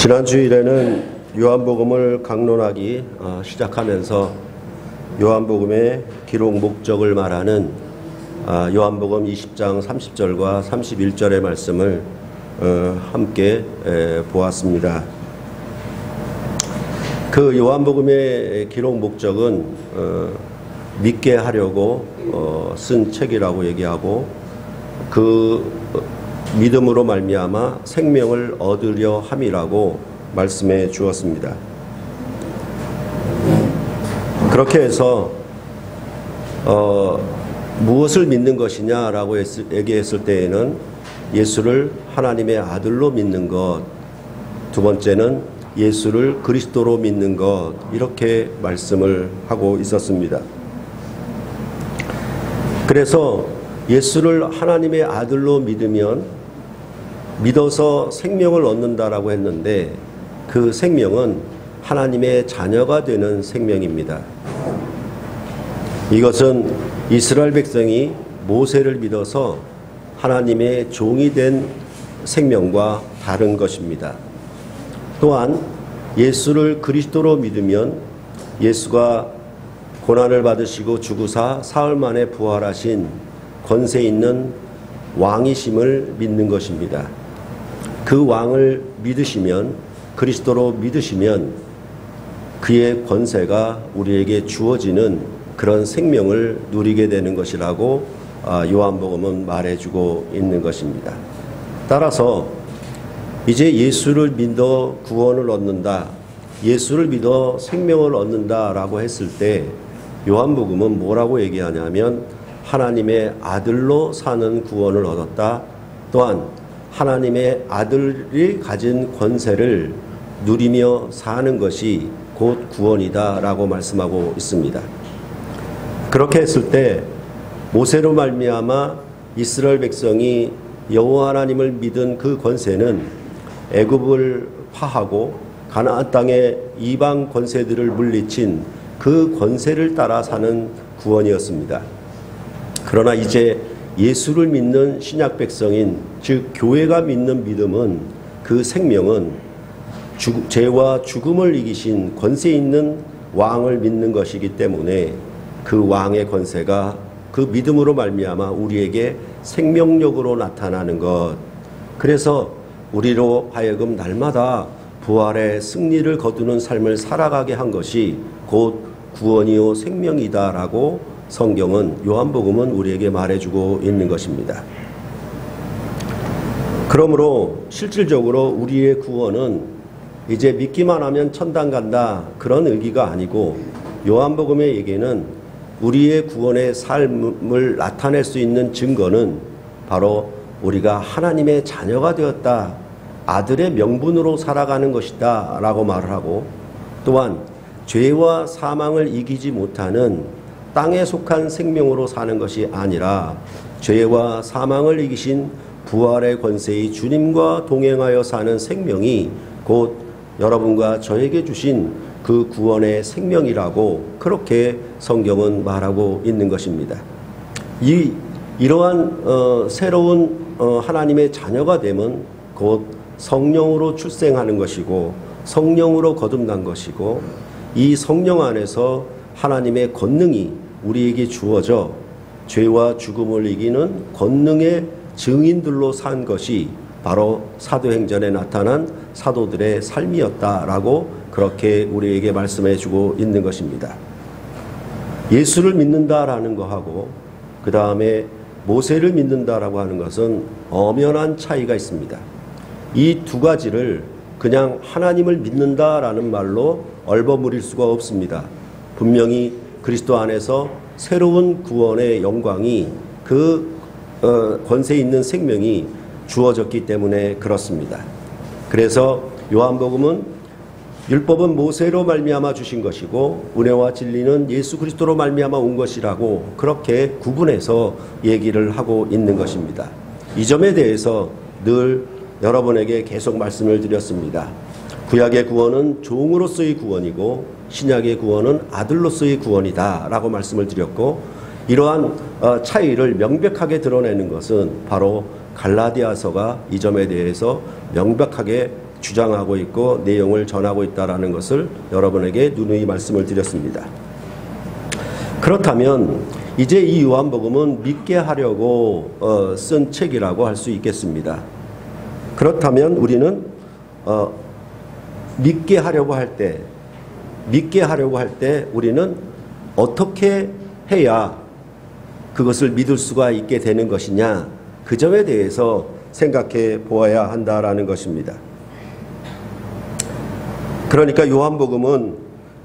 지난 주일에는 요한복음을 강론하기 시작하면서 요한복음의 기록 목적을 말하는 요한복음 20장 30절과 31절의 말씀을 함께 보았습니다. 그 요한복음의 기록 목적은 믿게 하려고 쓴 책이라고 얘기하고, 그 믿음으로 말미암아 생명을 얻으려 함이라고 말씀해 주었습니다. 그렇게 해서 무엇을 믿는 것이냐라고 얘기했을 때에는 예수를 하나님의 아들로 믿는 것, 두 번째는 예수를 그리스도로 믿는 것, 이렇게 말씀을 하고 있었습니다. 그래서 예수를 하나님의 아들로 믿어서 생명을 얻는다라고 했는데, 그 생명은 하나님의 자녀가 되는 생명입니다. 이것은 이스라엘 백성이 모세를 믿어서 하나님의 종이 된 생명과 다른 것입니다. 또한 예수를 그리스도로 믿으면 예수가 고난을 받으시고 죽으사 사흘 만에 부활하신 권세 있는 왕이심을 믿는 것입니다. 그 왕을 믿으시면, 그리스도로 믿으시면 그의 권세가 우리에게 주어지는 그런 생명을 누리게 되는 것이라고 요한복음은 말해주고 있는 것입니다. 따라서 이제 예수를 믿어 구원을 얻는다, 예수를 믿어 생명을 얻는다라고 했을 때 요한복음은 뭐라고 얘기하냐면, 하나님의 아들로 사는 구원을 얻었다, 또한 하나님의 아들이 가진 권세를 누리며 사는 것이 곧 구원이다 라고 말씀하고 있습니다. 그렇게 했을 때 모세로 말미암아 이스라엘 백성이 여호와 하나님을 믿은 그 권세는 애굽을 파하고 가나안 땅의 이방 권세들을 물리친 그 권세를 따라 사는 구원이었습니다. 그러나 이제 예수를 믿는 신약 백성인, 즉 교회가 믿는 믿음은, 그 생명은 죄와 죽음을 이기신 권세 있는 왕을 믿는 것이기 때문에 그 왕의 권세가 그 믿음으로 말미암아 우리에게 생명력으로 나타나는 것, 그래서 우리로 하여금 날마다 부활의 승리를 거두는 삶을 살아가게 한 것이 곧 구원이요 생명이다라고 성경은, 요한복음은 우리에게 말해주고 있는 것입니다. 그러므로 실질적으로 우리의 구원은 이제 믿기만 하면 천당 간다, 그런 의기가 아니고, 요한복음의 얘기는 우리의 구원의 삶을 나타낼 수 있는 증거는 바로 우리가 하나님의 자녀가 되었다, 아들의 명분으로 살아가는 것이다 라고 말을 하고, 또한 죄와 사망을 이기지 못하는 땅에 속한 생명으로 사는 것이 아니라 죄와 사망을 이기신 부활의 권세의 주님과 동행하여 사는 생명이 곧 여러분과 저에게 주신 그 구원의 생명이라고, 그렇게 성경은 말하고 있는 것입니다. 이러한 새로운 하나님의 자녀가 되면 곧 성령으로 출생하는 것이고, 성령으로 거듭난 것이고, 이 성령 안에서 하나님의 권능이 우리에게 주어져 죄와 죽음을 이기는 권능의 증인들로 산 것이 바로 사도행전에 나타난 사도들의 삶이었다라고, 그렇게 우리에게 말씀해 주고 있는 것입니다. 예수를 믿는다라는 것하고 그 다음에 모세를 믿는다라고 하는 것은 엄연한 차이가 있습니다. 이 두 가지를 그냥 하나님을 믿는다라는 말로 얼버무릴 수가 없습니다. 분명히 그리스도 안에서 새로운 구원의 영광이, 그 권세 있는 생명이 주어졌기 때문에 그렇습니다. 그래서 요한복음은 율법은 모세로 말미암아 주신 것이고 은혜와 진리는 예수 그리스도로 말미암아 온 것이라고, 그렇게 구분해서 얘기를 하고 있는 것입니다. 이 점에 대해서 늘 여러분에게 계속 말씀을 드렸습니다. 구약의 구원은 종으로서의 구원이고 신약의 구원은 아들로서의 구원이다 라고 말씀을 드렸고, 이러한 차이를 명백하게 드러내는 것은 바로 갈라디아서가 이 점에 대해서 명백하게 주장하고 있고 내용을 전하고 있다는 것을 여러분에게 누누이 말씀을 드렸습니다. 그렇다면 이제 이 요한복음은 믿게 하려고 쓴 책이라고 할 수 있겠습니다. 그렇다면 우리는 믿게 하려고 할 때 우리는 어떻게 해야 그것을 믿을 수가 있게 되는 것이냐, 그 점에 대해서 생각해 보아야 한다라는 것입니다. 그러니까 요한복음은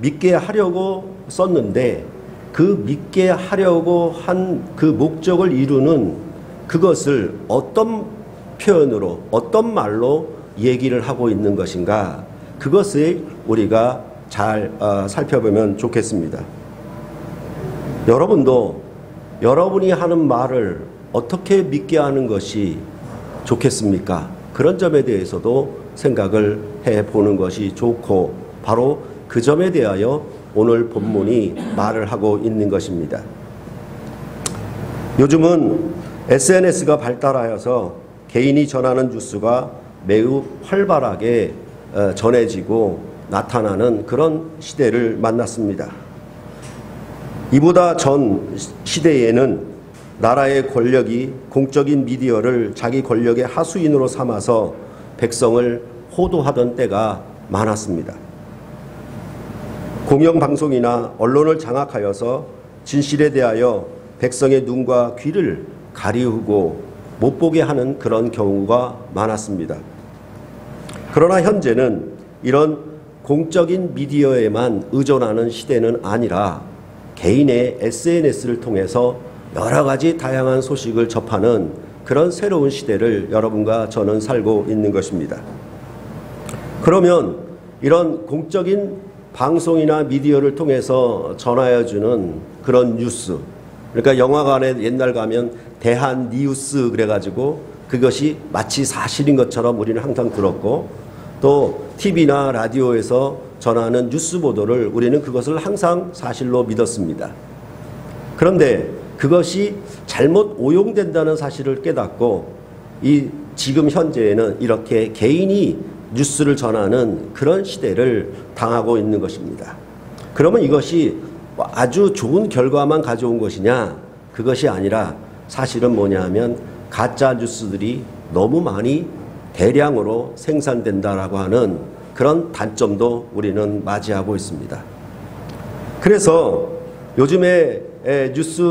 믿게 하려고 썼는데 그 믿게 하려고 한 그 목적을 이루는 그것을 어떤 표현으로, 어떤 말로 얘기를 하고 있는 것인가, 그것을 우리가 잘 살펴보면 좋겠습니다. 여러분도 여러분이 하는 말을 어떻게 믿게 하는 것이 좋겠습니까? 그런 점에 대해서도 생각을 해보는 것이 좋고, 바로 그 점에 대하여 오늘 본문이 말을 하고 있는 것입니다. 요즘은 SNS가 발달하여서 개인이 전하는 뉴스가 매우 활발하게 전해지고 나타나는 그런 시대를 만났습니다. 이보다 전 시대에는 나라의 권력이 공적인 미디어를 자기 권력의 하수인으로 삼아서 백성을 호도하던 때가 많았습니다. 공영방송이나 언론을 장악하여서 진실에 대하여 백성의 눈과 귀를 가리우고 못 보게 하는 그런 경우가 많았습니다. 그러나 현재는 이런 공적인 미디어에만 의존하는 시대는 아니라 개인의 SNS를 통해서 여러 가지 다양한 소식을 접하는 그런 새로운 시대를 여러분과 저는 살고 있는 것입니다. 그러면 이런 공적인 방송이나 미디어를 통해서 전하여주는 그런 뉴스, 그러니까 영화관에 옛날 가면 대한 뉴스 그래가지고 그것이 마치 사실인 것처럼 우리는 항상 들었고, 또 TV나 라디오에서 전하는 뉴스 보도를 우리는 그것을 항상 사실로 믿었습니다. 그런데 그것이 잘못 오용된다는 사실을 깨닫고 지금 현재에는 이렇게 개인이 뉴스를 전하는 그런 시대를 당하고 있는 것입니다. 그러면 이것이 아주 좋은 결과만 가져온 것이냐? 그것이 아니라 사실은 뭐냐 하면 가짜 뉴스들이 너무 많이 대량으로 생산된다라고 하는 그런 단점도 우리는 맞이하고 있습니다. 그래서 요즘에 뉴스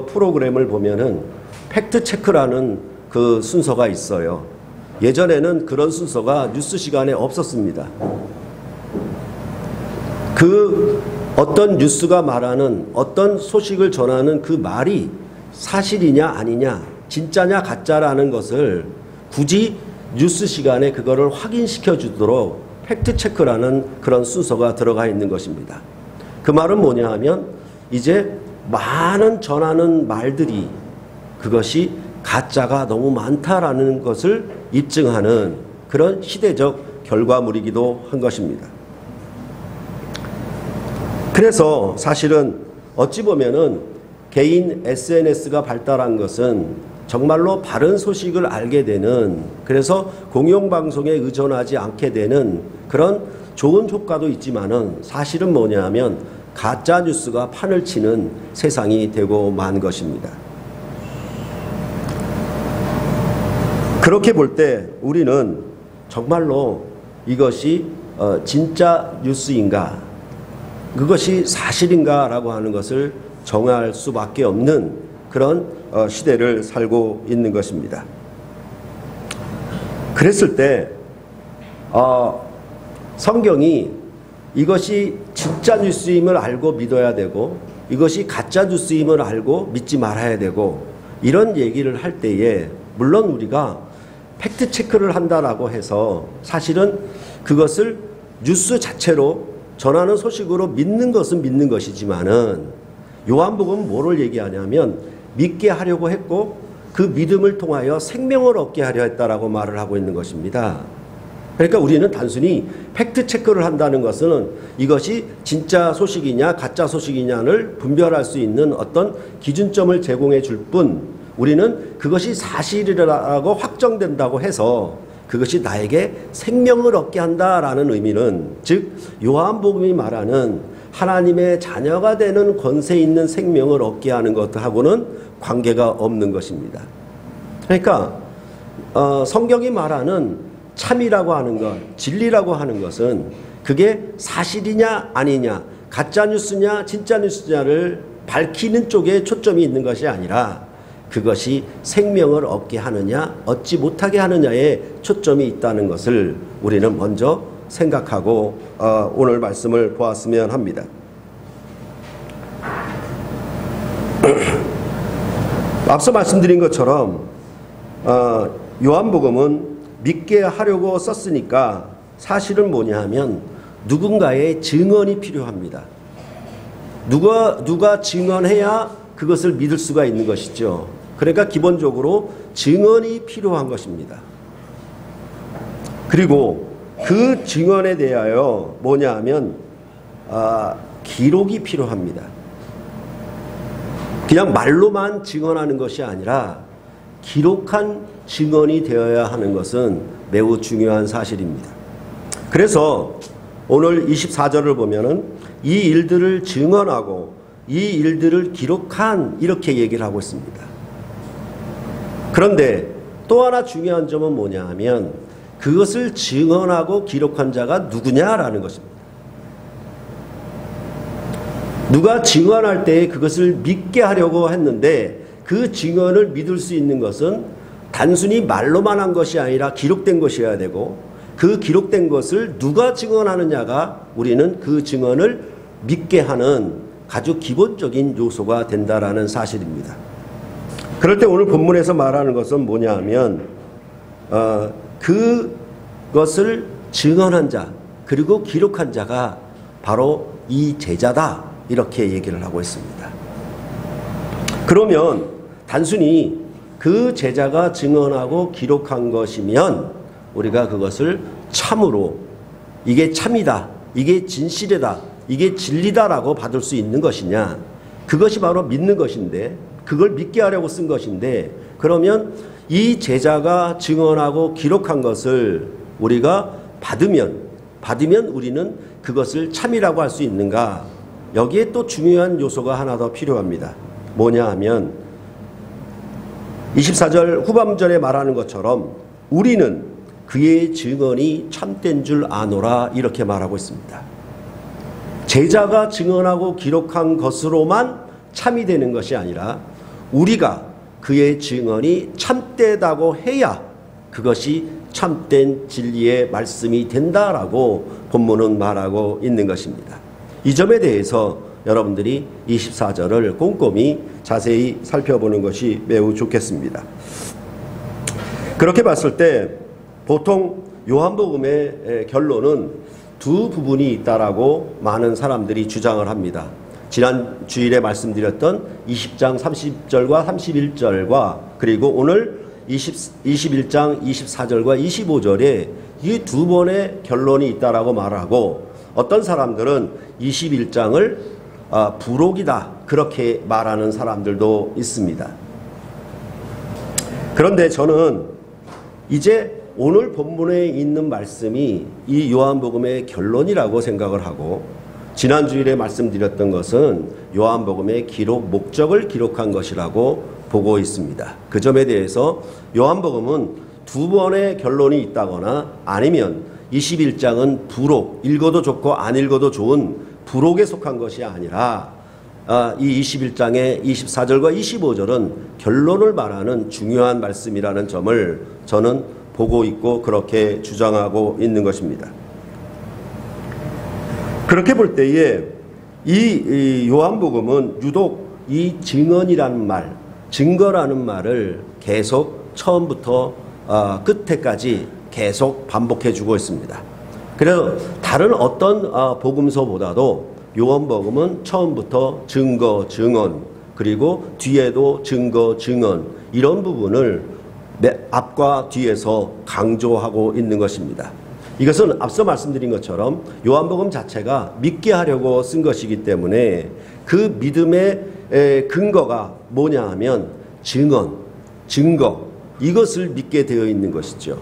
프로그램을 보면은 팩트체크라는 그 순서가 있어요. 예전에는 그런 순서가 뉴스 시간에 없었습니다. 그 어떤 뉴스가 말하는 어떤 소식을 전하는 그 말이 사실이냐 아니냐, 진짜냐 가짜라는 것을 굳이 뉴스 시간에 그거를 확인시켜 주도록 팩트체크라는 그런 순서가 들어가 있는 것입니다. 그 말은 뭐냐 하면 이제 많은 전하는 말들이 그것이 가짜가 너무 많다라는 것을 입증하는 그런 시대적 결과물이기도 한 것입니다. 그래서 사실은 어찌 보면은 개인 SNS가 발달한 것은 정말로 바른 소식을 알게 되는, 그래서 공영방송에 의존하지 않게 되는 그런 좋은 효과도 있지만은 사실은 뭐냐 하면 가짜 뉴스가 판을 치는 세상이 되고 만 것입니다. 그렇게 볼 때 우리는 정말로 이것이 진짜 뉴스인가, 그것이 사실인가라고 하는 것을 정할 수밖에 없는 그런 시대를 살고 있는 것입니다. 그랬을 때 성경이 이것이 진짜 뉴스임을 알고 믿어야 되고 이것이 가짜 뉴스임을 알고 믿지 말아야 되고, 이런 얘기를 할 때에 물론 우리가 팩트 체크를 한다라고 해서 사실은 그것을 뉴스 자체로 전하는 소식으로 믿는 것은 믿는 것이지만은, 요한복음은 뭐를 얘기하냐면 믿게 하려고 했고 그 믿음을 통하여 생명을 얻게 하려 했다라고 말을 하고 있는 것입니다. 그러니까 우리는 단순히 팩트 체크를 한다는 것은 이것이 진짜 소식이냐 가짜 소식이냐를 분별할 수 있는 어떤 기준점을 제공해 줄 뿐, 우리는 그것이 사실이라고 확정된다고 해서 그것이 나에게 생명을 얻게 한다라는 의미는, 즉 요한복음이 말하는 하나님의 자녀가 되는 권세 있는 생명을 얻게 하는 것하고는 관계가 없는 것입니다. 그러니까 성경이 말하는 참이라고 하는 것, 진리라고 하는 것은 그게 사실이냐 아니냐, 가짜 뉴스냐 진짜 뉴스냐를 밝히는 쪽에 초점이 있는 것이 아니라 그것이 생명을 얻게 하느냐 얻지 못하게 하느냐에 초점이 있다는 것을 우리는 먼저 생각하고 오늘 말씀을 보았으면 합니다. 앞서 말씀드린 것처럼 요한복음은 믿게 하려고 썼으니까 사실은 뭐냐 하면 누군가의 증언이 필요합니다. 누가 증언해야 그것을 믿을 수가 있는 것이죠. 그러니까 기본적으로 증언이 필요한 것입니다. 그리고 그 증언에 대하여 뭐냐 하면 기록이 필요합니다. 그냥 말로만 증언하는 것이 아니라 기록한 증언이 되어야 하는 것은 매우 중요한 사실입니다. 그래서 오늘 24절을 보면은 이 일들을 증언하고 이 일들을 기록한, 이렇게 얘기를 하고 있습니다. 그런데 또 하나 중요한 점은 뭐냐 하면 그것을 증언하고 기록한 자가 누구냐라는 것입니다. 누가 증언할 때 그것을 믿게 하려고 했는데 그 증언을 믿을 수 있는 것은 단순히 말로만 한 것이 아니라 기록된 것이어야 되고, 그 기록된 것을 누가 증언하느냐가 우리는 그 증언을 믿게 하는 아주 기본적인 요소가 된다라는 사실입니다. 그럴 때 오늘 본문에서 말하는 것은 뭐냐 하면 그것을 증언한 자 그리고 기록한 자가 바로 이 제자다, 이렇게 얘기를 하고 있습니다. 그러면 단순히 그 제자가 증언하고 기록한 것이면 우리가 그것을 참으로 이게 참이다, 이게 진실이다, 이게 진리다라고 받을 수 있는 것이냐, 그것이 바로 믿는 것인데, 그걸 믿게 하려고 쓴 것인데, 그러면 이 제자가 증언하고 기록한 것을 우리가 받으면 우리는 그것을 참이라고 할 수 있는가? 여기에 또 중요한 요소가 하나 더 필요합니다. 뭐냐 하면 24절 후반절에 말하는 것처럼 우리는 그의 증언이 참된 줄 아노라, 이렇게 말하고 있습니다. 제자가 증언하고 기록한 것으로만 참이 되는 것이 아니라 우리가 그의 증언이 참되다고 해야 그것이 참된 진리의 말씀이 된다라고 본문은 말하고 있는 것입니다. 이 점에 대해서 여러분들이 24절을 꼼꼼히 자세히 살펴보는 것이 매우 좋겠습니다. 그렇게 봤을 때 보통 요한복음의 결론은 두 부분이 있다라고 많은 사람들이 주장을 합니다. 지난 주일에 말씀드렸던 20장 30절과 31절과 그리고 오늘 21장 24절과 25절에 이 두 번의 결론이 있다라고 말하고, 어떤 사람들은 21장을 부록이다, 그렇게 말하는 사람들도 있습니다. 그런데 저는 이제 오늘 본문에 있는 말씀이 이 요한복음의 결론이라고 생각을 하고, 지난 주일에 말씀드렸던 것은 요한복음의 기록 목적을 기록한 것이라고 보고 있습니다. 그 점에 대해서 요한복음은 두 번의 결론이 있다거나 아니면 21장은 부록, 읽어도 좋고 안 읽어도 좋은 부록에 속한 것이 아니라 이 21장의 24절과 25절은 결론을 말하는 중요한 말씀이라는 점을 저는 보고 있고 그렇게 주장하고 있는 것입니다. 그렇게 볼 때에 이 요한복음은 유독 이 증언이라는 말, 증거라는 말을 계속 처음부터 끝에까지 계속 반복해 주고 있습니다. 그래서 다른 어떤 복음서보다도 요한복음은 처음부터 증거, 증언, 그리고 뒤에도 증거, 증언, 이런 부분을 앞과 뒤에서 강조하고 있는 것입니다. 이것은 앞서 말씀드린 것처럼 요한복음 자체가 믿게 하려고 쓴 것이기 때문에 그 믿음의 근거가 뭐냐 하면 증언, 증거, 이것을 믿게 되어 있는 것이죠.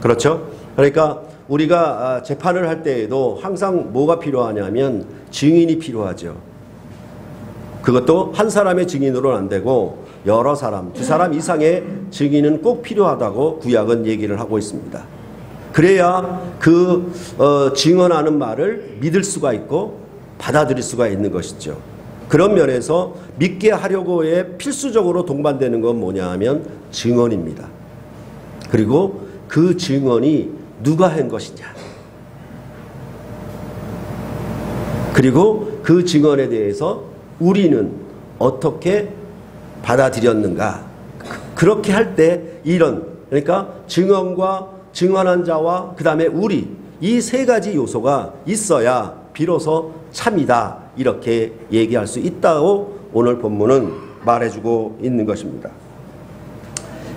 그렇죠? 그러니까 우리가 재판을 할 때에도 항상 뭐가 필요하냐면 증인이 필요하죠. 그것도 한 사람의 증인으로는 안 되고 여러 사람, 두 사람 이상의 증인은 꼭 필요하다고 구약은 얘기를 하고 있습니다. 그래야 그 증언하는 말을 믿을 수가 있고 받아들일 수가 있는 것이죠. 그런 면에서 믿게 하려고에 필수적으로 동반되는 건 뭐냐 하면 증언입니다. 그리고 그 증언이 누가 한 것이냐. 그리고 그 증언에 대해서 우리는 어떻게 받아들였는가. 그렇게 할 때 이런, 그러니까 증언과 증언한 자와 그 다음에 우리, 이 세 가지 요소가 있어야 비로소 참이다, 이렇게 얘기할 수 있다고 오늘 본문은 말해주고 있는 것입니다.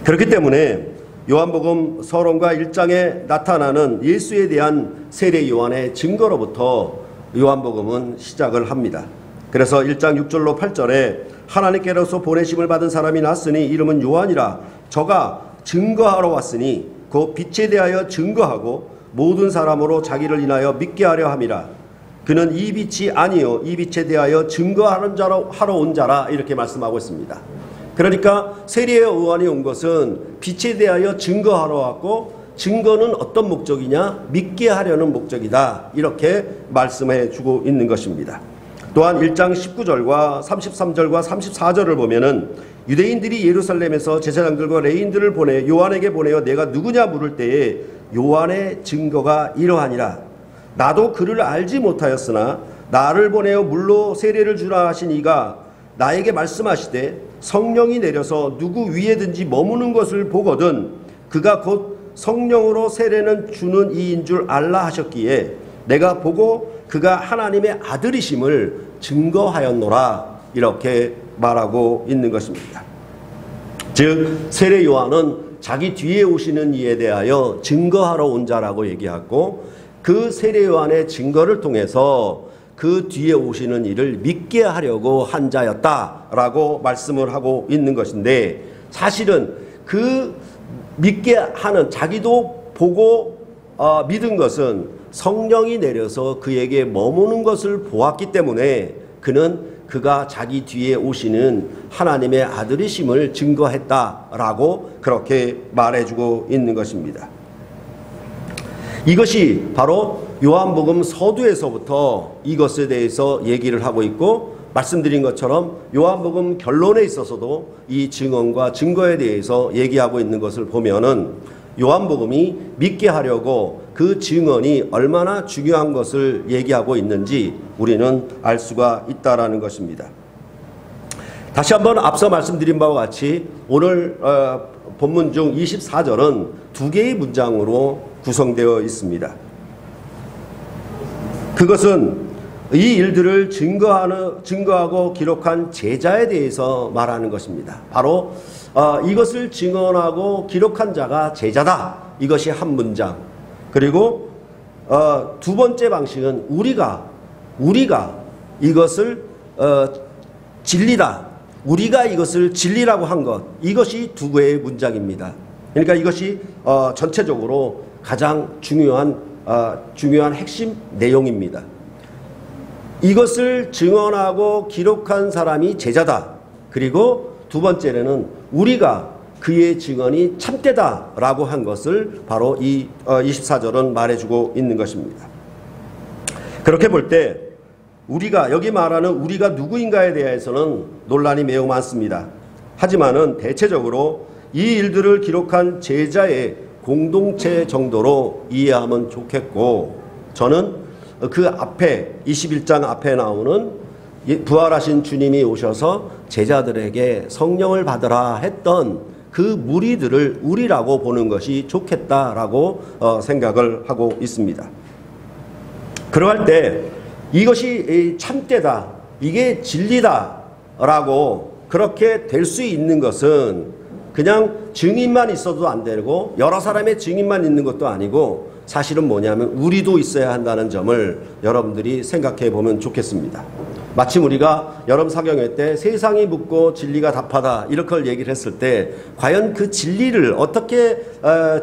그렇기 때문에 요한복음 서론과 1장에 나타나는 예수에 대한 세례 요한의 증거로부터 요한복음은 시작을 합니다. 그래서 1장 6절로 8절에 하나님께로서 보내심을 받은 사람이 났으니 이름은 요한이라. 저가 증거하러 왔으니 그 빛에 대하여 증거하고 모든 사람으로 자기를 인하여 믿게 하려 함이라. 그는 이 빛이 아니요 이 빛에 대하여 증거하는 자로 하러 온 자라, 이렇게 말씀하고 있습니다. 그러니까 세례 요한이 온 것은 빛에 대하여 증거하러 왔고, 증거는 어떤 목적이냐? 믿게 하려는 목적이다, 이렇게 말씀해 주고 있는 것입니다. 또한 1장 19절과 33절과 34절을 보면은 유대인들이 예루살렘에서 제사장들과 레인들을 보내 요한에게 보내어 내가 누구냐 물을 때에 요한의 증거가 이러하니라. 나도 그를 알지 못하였으나 나를 보내어 물로 세례를 주라 하신 이가 나에게 말씀하시되 성령이 내려서 누구 위에든지 머무는 것을 보거든 그가 곧 성령으로 세례는 주는 이인 줄 알라 하셨기에 내가 보고 그가 하나님의 아들이심을 증거하였노라, 이렇게 말하고 있는 것입니다. 즉 세례 요한은 자기 뒤에 오시는 이에 대하여 증거하러 온 자라고 얘기하고, 그 세례 요한의 증거를 통해서 그 뒤에 오시는 이를 믿게 하려고 한 자였다라고 말씀을 하고 있는 것인데, 사실은 그 믿게 하는, 자기도 보고 믿은 것은 성령이 내려서 그에게 머무는 것을 보았기 때문에 그가 자기 뒤에 오시는 하나님의 아들이심을 증거했다라고 그렇게 말해주고 있는 것입니다. 이것이 바로 요한복음 서두에서부터 이것에 대해서 얘기를 하고 있고, 말씀드린 것처럼 요한복음 결론에 있어서도 이 증언과 증거에 대해서 얘기하고 있는 것을 보면은 요한복음이 믿게 하려고 그 증언이 얼마나 중요한 것을 얘기하고 있는지 우리는 알 수가 있다라는 것입니다. 다시 한번 앞서 말씀드린 바와 같이 오늘 본문 중 24절은 두 개의 문장으로 구성되어 있습니다. 그것은 이 일들을 증거하고 기록한 제자에 대해서 말하는 것입니다. 바로 이것을 증언하고 기록한 자가 제자다, 이것이 한 문장. 그리고 두 번째 방식은 우리가 이것을 진리다, 우리가 이것을 진리라고 한 것, 이것이 두 개의 문장입니다. 그러니까 이것이 전체적으로 가장 중요한 핵심 내용입니다. 이것을 증언하고 기록한 사람이 제자다. 그리고 두 번째는 우리가 그의 증언이 참되다라고 한 것을 바로 이 24절은 말해주고 있는 것입니다. 그렇게 볼 때 우리가, 여기 말하는 우리가 누구인가에 대해서는 논란이 매우 많습니다. 하지만은 대체적으로 이 일들을 기록한 제자의 공동체 정도로 이해하면 좋겠고, 저는 그 앞에 21장 앞에 나오는 부활하신 주님이 오셔서 제자들에게 성령을 받으라 했던 그 무리들을 우리라고 보는 것이 좋겠다라고 생각을 하고 있습니다. 그러할 때 이것이 참되다, 이게 진리다라고 그렇게 될 수 있는 것은 그냥 증인만 있어도 안 되고 여러 사람의 증인만 있는 것도 아니고, 사실은 뭐냐면 우리도 있어야 한다는 점을 여러분들이 생각해 보면 좋겠습니다. 마침 우리가 여름 사경회 때 세상이 묻고 진리가 답하다 이렇게 얘기를 했을 때 과연 그 진리를 어떻게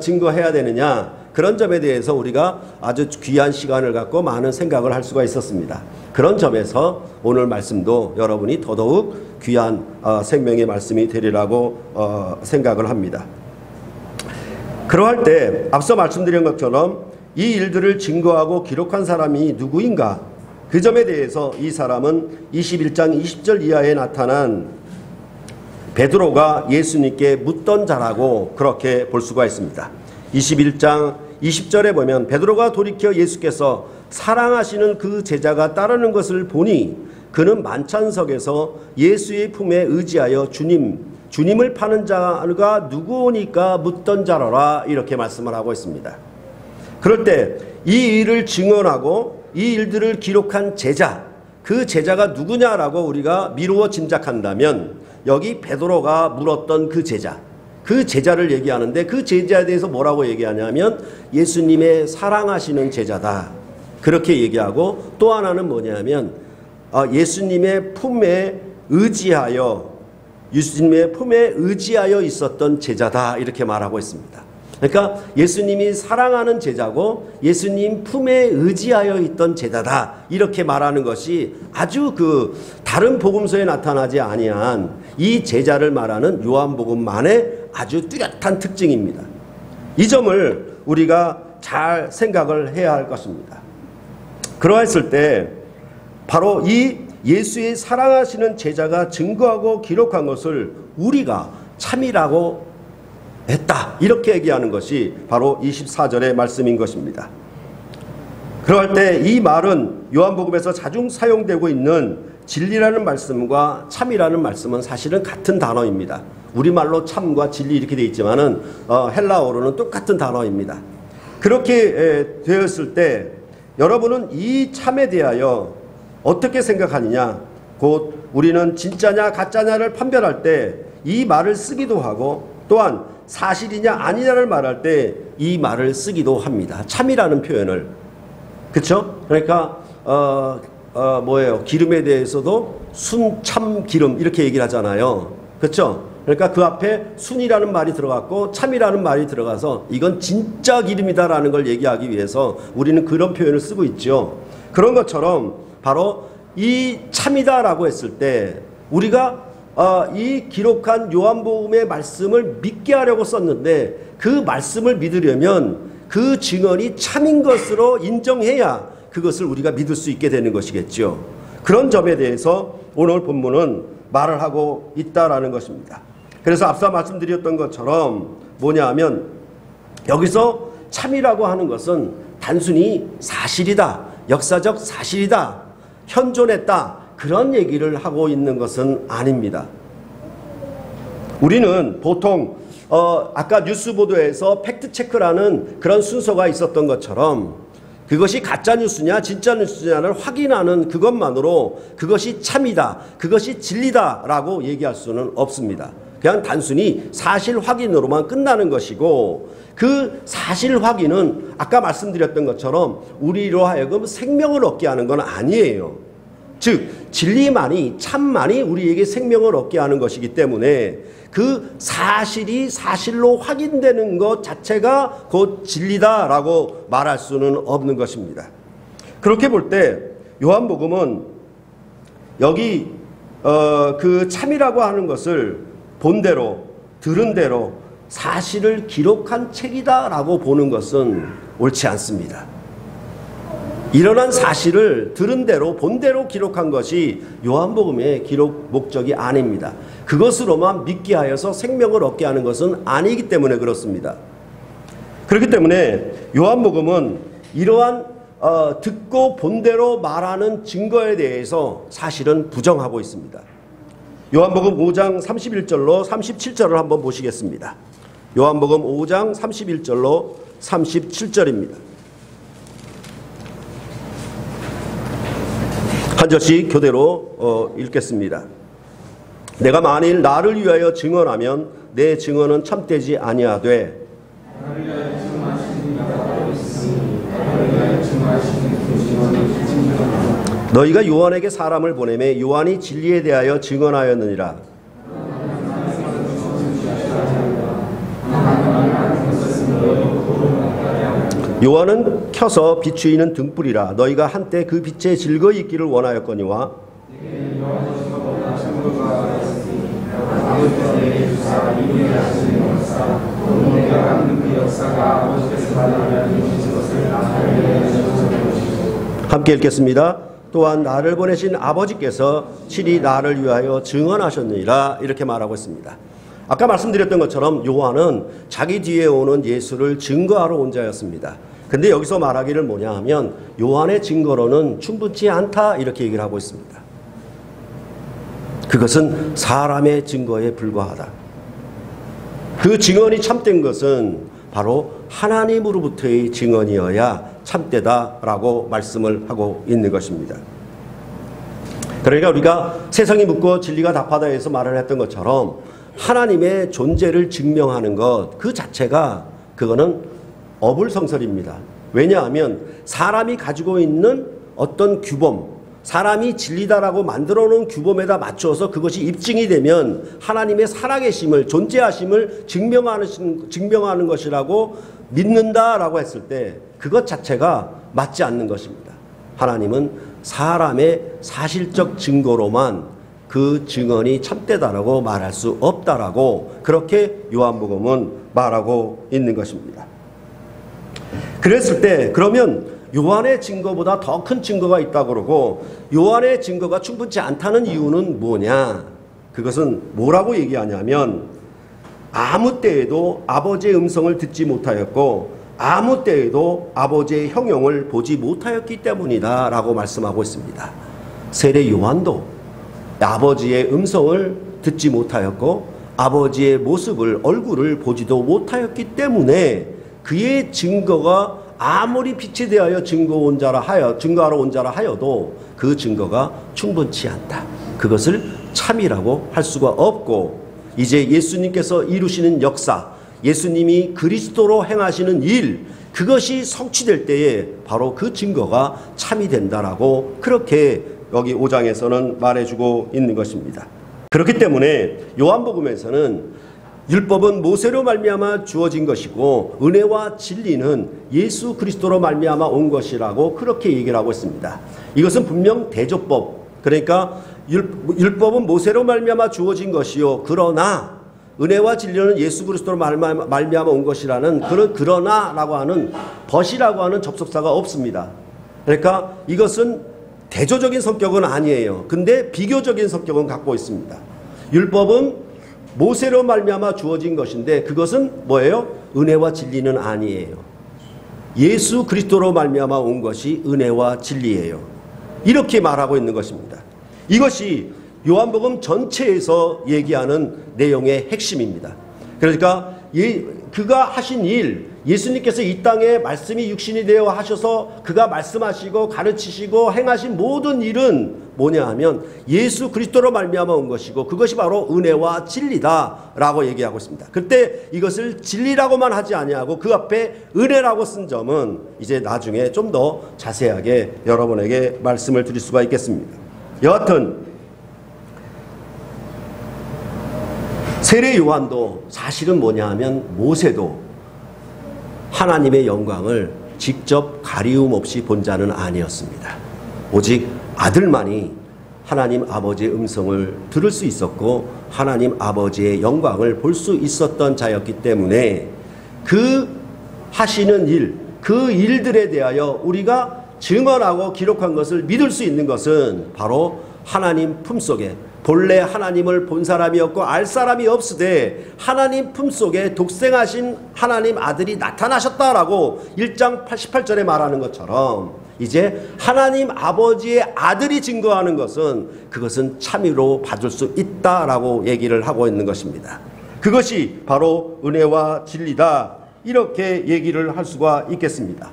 증거해야 되느냐, 그런 점에 대해서 우리가 아주 귀한 시간을 갖고 많은 생각을 할 수가 있었습니다. 그런 점에서 오늘 말씀도 여러분이 더더욱 귀한 생명의 말씀이 되리라고 생각을 합니다. 그러할 때 앞서 말씀드린 것처럼 이 일들을 증거하고 기록한 사람이 누구인가? 그 점에 대해서 이 사람은 21장 20절 이하에 나타난 베드로가 예수님께 묻던 자라고 그렇게 볼 수가 있습니다. 21장 20절에 보면 베드로가 돌이켜 예수께서 사랑하시는 그 제자가 따르는 것을 보니 그는 만찬석에서 예수의 품에 의지하여 주님을 파는 자가 누구오니까 묻던 자라라 이렇게 말씀을 하고 있습니다. 그럴 때 이 일을 증언하고 이 일들을 기록한 제자, 그 제자가 누구냐라고 우리가 미루어 짐작한다면 여기 베드로가 물었던 그 제자를 얘기하는데 그 제자에 대해서 뭐라고 얘기하냐면 예수님의 사랑하시는 제자다 그렇게 얘기하고, 또 하나는 뭐냐면 예수님의 품에 의지하여 있었던 제자다 이렇게 말하고 있습니다. 그러니까 예수님이 사랑하는 제자고 예수님 품에 의지하여 있던 제자다 이렇게 말하는 것이 아주 그 다른 복음서에 나타나지 아니한 이 제자를 말하는 요한복음만의 아주 뚜렷한 특징입니다. 이 점을 우리가 잘 생각을 해야 할 것입니다. 그러했을 때 바로 이 예수의 사랑하시는 제자가 증거하고 기록한 것을 우리가 참이라고 했다 이렇게 얘기하는 것이 바로 24절의 말씀인 것입니다. 그럴 때 이 말은 요한복음에서 자주 사용되고 있는 진리라는 말씀과 참이라는 말씀은 사실은 같은 단어입니다. 우리말로 참과 진리 이렇게 되어 있지만은 헬라어로는 똑같은 단어입니다. 그렇게 되었을 때 여러분은 이 참에 대하여 어떻게 생각하느냐? 곧 우리는 진짜냐 가짜냐를 판별할 때 이 말을 쓰기도 하고, 또한 사실이냐 아니냐를 말할 때 이 말을 쓰기도 합니다. 참이라는 표현을. 그렇죠? 그러니까 기름에 대해서도 순, 참, 기름 이렇게 얘기를 하잖아요. 그렇죠? 그러니까 그 앞에 순이라는 말이 들어갔고 참이라는 말이 들어가서 이건 진짜 기름이다라는 걸 얘기하기 위해서 우리는 그런 표현을 쓰고 있죠. 그런 것처럼 바로 이 참이다라고 했을 때 우리가 이 기록한 요한복음의 말씀을 믿게 하려고 썼는데 그 말씀을 믿으려면 그 증언이 참인 것으로 인정해야 그것을 우리가 믿을 수 있게 되는 것이겠죠. 그런 점에 대해서 오늘 본문은 말을 하고 있다라는 것입니다. 그래서 앞서 말씀드렸던 것처럼 뭐냐 하면 여기서 참이라고 하는 것은 단순히 사실이다, 역사적 사실이다, 현존했다 그런 얘기를 하고 있는 것은 아닙니다. 우리는 보통 아까 뉴스 보도에서 팩트체크라는 그런 순서가 있었던 것처럼 그것이 가짜 뉴스냐 진짜 뉴스냐를 확인하는 그것만으로 그것이 참이다, 그것이 진리다라고 얘기할 수는 없습니다. 그냥 단순히 사실 확인으로만 끝나는 것이고, 그 사실 확인은 아까 말씀드렸던 것처럼 우리로 하여금 생명을 얻게 하는 건 아니에요. 즉 진리만이, 참만이 우리에게 생명을 얻게 하는 것이기 때문에 그 사실이 사실로 확인되는 것 자체가 곧 진리다라고 말할 수는 없는 것입니다. 그렇게 볼 때 요한복음은 여기 그 참이라고 하는 것을 본대로 들은 대로 사실을 기록한 책이다라고 보는 것은 옳지 않습니다. 일어난 사실을 들은 대로 본대로 기록한 것이 요한복음의 기록 목적이 아닙니다. 그것으로만 믿게 하여서 생명을 얻게 하는 것은 아니기 때문에 그렇습니다. 그렇기 때문에 요한복음은 이러한 듣고 본대로 말하는 증거에 대해서 사실은 부정하고 있습니다. 요한복음 5장 31절로 37절을 한번 보시겠습니다. 요한복음 5장 31절로 37절입니다. 한 절씩 교대로 읽겠습니다. 내가 만일 나를 위하여 증언하면 내 증언은 참되지 아니하되 나를 위하여 증언하시는 이가 따로 있으니 나를 위하여 증언하시는 그 증언이 진정하다. 너희가 요한에게 사람을 보내매 요한이 진리에 대하여 증언하였느니라. 요한은 켜서 비추이는 등불이라. 너희가 한때 그 빛에 즐거이 있기를 원하였거니와 함께 읽겠습니다. 또한 나를 보내신 아버지께서 친히 나를 위하여 증언하셨느니라. 이렇게 말하고 있습니다. 아까 말씀드렸던 것처럼 요한은 자기 뒤에 오는 예수를 증거하러 온 자였습니다. 근데 여기서 말하기를 뭐냐 하면 요한의 증거로는 충분치 않다 이렇게 얘기를 하고 있습니다. 그것은 사람의 증거에 불과하다. 그 증언이 참된 것은 바로 하나님으로부터의 증언이어야 참되다라고 말씀을 하고 있는 것입니다. 그러니까 우리가 세상이 묻고 진리가 답하다에서 말을 했던 것처럼 하나님의 존재를 증명하는 것 그 자체가 그거는 어불성설입니다. 왜냐하면 사람이 가지고 있는 어떤 규범, 사람이 진리다라고 만들어 놓은 규범에다 맞춰서 그것이 입증이 되면 하나님의 살아계심을, 존재하심을 증명하는 것이라고 믿는다라고 했을 때 그것 자체가 맞지 않는 것입니다. 하나님은 사람의 사실적 증거로만 그 증언이 참되다라고 말할 수 없다라고 그렇게 요한복음은 말하고 있는 것입니다. 그랬을 때 그러면 요한의 증거보다 더 큰 증거가 있다고 그러고 요한의 증거가 충분치 않다는 이유는 뭐냐? 그것은 뭐라고 얘기하냐면 아무 때에도 아버지의 음성을 듣지 못하였고 아무 때에도 아버지의 형용을 보지 못하였기 때문이다 라고 말씀하고 있습니다. 세례 요한도 아버지의 음성을 듣지 못하였고 아버지의 모습을, 얼굴을 보지도 못하였기 때문에 그의 증거가 아무리 빛에 대하여 증거하러 온 자라 하여도 그 증거가 충분치 않다. 그것을 참이라고 할 수가 없고 이제 예수님께서 이루시는 역사, 예수님이 그리스도로 행하시는 일, 그것이 성취될 때에 바로 그 증거가 참이 된다라고 그렇게 여기 5장에서는 말해주고 있는 것입니다. 그렇기 때문에 요한복음에서는 율법은 모세로 말미암아 주어진 것이고 은혜와 진리는 예수 그리스도로 말미암아 온 것이라고 그렇게 얘기를 하고 있습니다. 이것은 분명 대조법, 그러니까 율법은 모세로 말미암아 주어진 것이요 그러나 은혜와 진리는 예수 그리스도로 말미암아 온 것이라는 그러나라고 하는 벗이라고 하는 접속사가 없습니다. 그러니까 이것은 대조적인 성격은 아니에요. 근데 비교적인 성격은 갖고 있습니다. 율법은 모세로 말미암아 주어진 것인데 그것은 뭐예요? 은혜와 진리는 아니에요. 예수 그리스도로 말미암아 온 것이 은혜와 진리예요. 이렇게 말하고 있는 것입니다. 이것이 요한복음 전체에서 얘기하는 내용의 핵심입니다. 그러니까 그가 하신 일, 예수님께서 이 땅에 말씀이 육신이 되어 하셔서 그가 말씀하시고 가르치시고 행하신 모든 일은 뭐냐 하면 예수 그리스도로 말미암아 온 것이고 그것이 바로 은혜와 진리다라고 얘기하고 있습니다. 그때 이것을 진리라고만 하지 아니하고 그 앞에 은혜라고 쓴 점은 이제 나중에 좀 더 자세하게 여러분에게 말씀을 드릴 수가 있겠습니다. 여하튼 세례 요한도 사실은 뭐냐 하면 모세도 하나님의 영광을 직접 가리움 없이 본 자는 아니었습니다. 오직 아들만이 하나님 아버지의 음성을 들을 수 있었고 하나님 아버지의 영광을 볼 수 있었던 자였기 때문에 그 하시는 일, 그 일들에 대하여 우리가 증언하고 기록한 것을 믿을 수 있는 것은 바로 하나님 품속에 본래 하나님을 본 사람이었고 알 사람이 없으되 하나님 품속에 독생하신 하나님 아들이 나타나셨다라고 1장 88절에 말하는 것처럼 이제 하나님 아버지의 아들이 증거하는 것은 그것은 참으로 받을 수 있다라고 얘기를 하고 있는 것입니다. 그것이 바로 은혜와 진리다 이렇게 얘기를 할 수가 있겠습니다.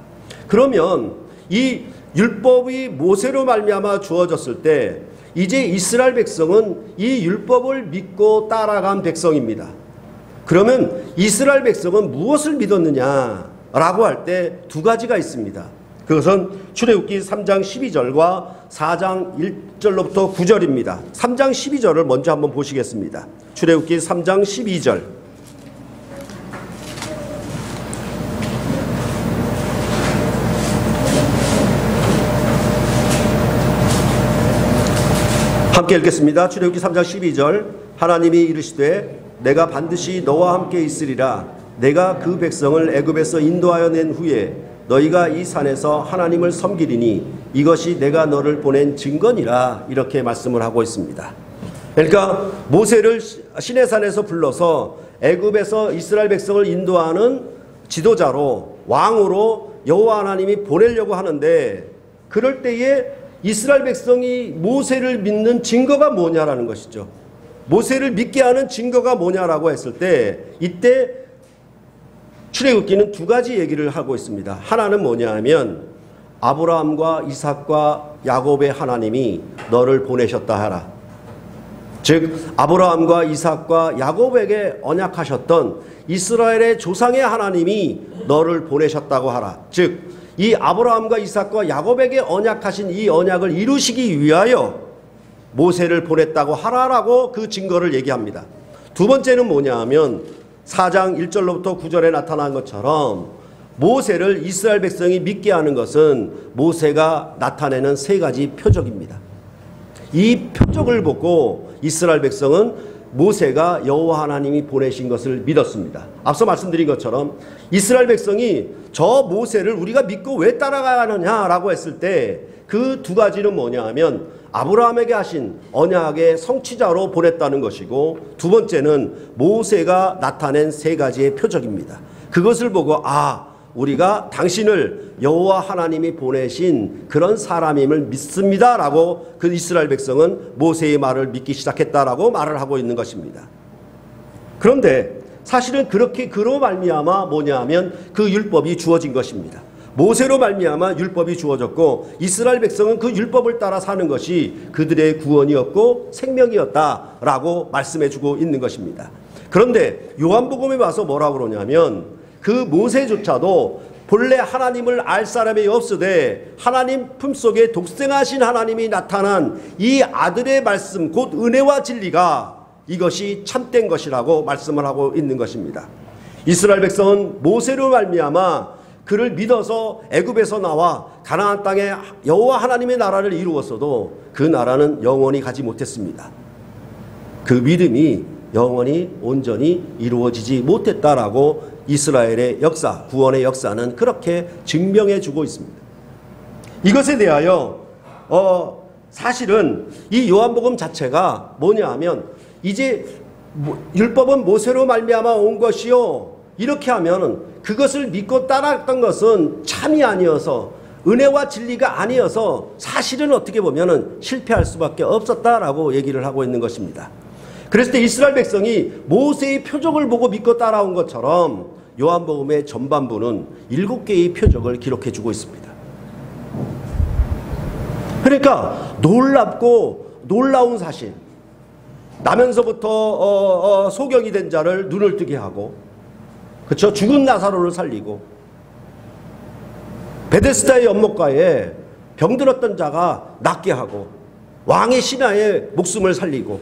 그러면 이 율법이 모세로 말미암아 주어졌을 때 이제 이스라엘 백성은 이 율법을 믿고 따라간 백성입니다. 그러면 이스라엘 백성은 무엇을 믿었느냐라고 할 때 두 가지가 있습니다. 그것은 출애굽기 3장 12절과 4장 1절로부터 9절입니다. 3장 12절을 먼저 한번 보시겠습니다. 출애굽기 3장 12절. 함께 읽겠습니다. 출애굽기 3장 12절. 하나님이 이르시되 내가 반드시 너와 함께 있으리라. 내가 그 백성을 애굽에서 인도하여 낸 후에 너희가 이 산에서 하나님을 섬기리니 이것이 내가 너를 보낸 증거니라. 이렇게 말씀을 하고 있습니다. 그러니까 모세를 시내산에서 불러서 애굽에서 이스라엘 백성을 인도하는 지도자로, 왕으로 여호와 하나님이 보내려고 하는데, 그럴 때에 이스라엘 백성이 모세를 믿는 증거가 뭐냐라는 것이죠. 모세를 믿게 하는 증거가 뭐냐라고 했을 때, 이때 출애굽기는 두 가지 얘기를 하고 있습니다. 하나는 뭐냐 하면 아브라함과 이삭과 야곱의 하나님이 너를 보내셨다 하라. 즉 아브라함과 이삭과 야곱에게 언약하셨던 이스라엘의 조상의 하나님이 너를 보내셨다고 하라. 즉 이 아브라함과 이삭과 야곱에게 언약하신 이 언약을 이루시기 위하여 모세를 보냈다고 하라라고 그 증거를 얘기합니다. 두 번째는 뭐냐 하면 4장 1절로부터 9절에 나타난 것처럼 모세를 이스라엘 백성이 믿게 하는 것은 모세가 나타내는 세 가지 표적입니다. 이 표적을 보고 이스라엘 백성은 모세가 여호와 하나님이 보내신 것을 믿었습니다. 앞서 말씀드린 것처럼 이스라엘 백성이 저 모세를 우리가 믿고 왜 따라가야 하느냐라고 했을 때 그 두 가지는 뭐냐 하면 아브라함에게 하신 언약의 성취자로 보냈다는 것이고, 두 번째는 모세가 나타낸 세 가지의 표적입니다. 그것을 보고 우리가 당신을 여호와 하나님이 보내신 그런 사람임을 믿습니다라고 그 이스라엘 백성은 모세의 말을 믿기 시작했다라고 말을 하고 있는 것입니다. 그런데 사실은 그로 말미암아 뭐냐 하면 그 율법이 주어진 것입니다. 모세로 말미암아 율법이 주어졌고 이스라엘 백성은 그 율법을 따라 사는 것이 그들의 구원이었고 생명이었다라고 말씀해주고 있는 것입니다. 그런데 요한복음에 와서 뭐라고 그러냐면 그 모세조차도 본래 하나님을 알 사람이 없으되 하나님 품속에 독생하신 하나님이 나타난 이 아들의 말씀 곧 은혜와 진리가 이것이 참된 것이라고 말씀을 하고 있는 것입니다. 이스라엘 백성은 모세로 말미암아 그를 믿어서 애굽에서 나와 가나안 땅에 여호와 하나님의 나라를 이루었어도 그 나라는 영원히 가지 못했습니다. 그 믿음이 영원히 온전히 이루어지지 못했다라고 이스라엘의 역사, 구원의 역사는 그렇게 증명해 주고 있습니다. 이것에 대하여 사실은 이 요한복음 자체가 뭐냐 하면 이제 율법은 모세로 말미암아 온 것이요, 이렇게 하면 그것을 믿고 따랐던 것은 참이 아니어서 은혜와 진리가 아니어서 사실은 어떻게 보면 실패할 수밖에 없었다라고 얘기를 하고 있는 것입니다. 그랬을 때 이스라엘 백성이 모세의 표적을 보고 믿고 따라온 것처럼 요한복음의 전반부는 7개의 표적을 기록해 주고 있습니다. 그러니까 놀랍고 놀라운 사실, 나면서부터 소경이 된 자를 눈을 뜨게 하고, 그렇죠? 죽은 나사로를 살리고, 베데스다의 연못가에 병들었던 자가 낫게 하고, 왕의 신하의 목숨을 살리고,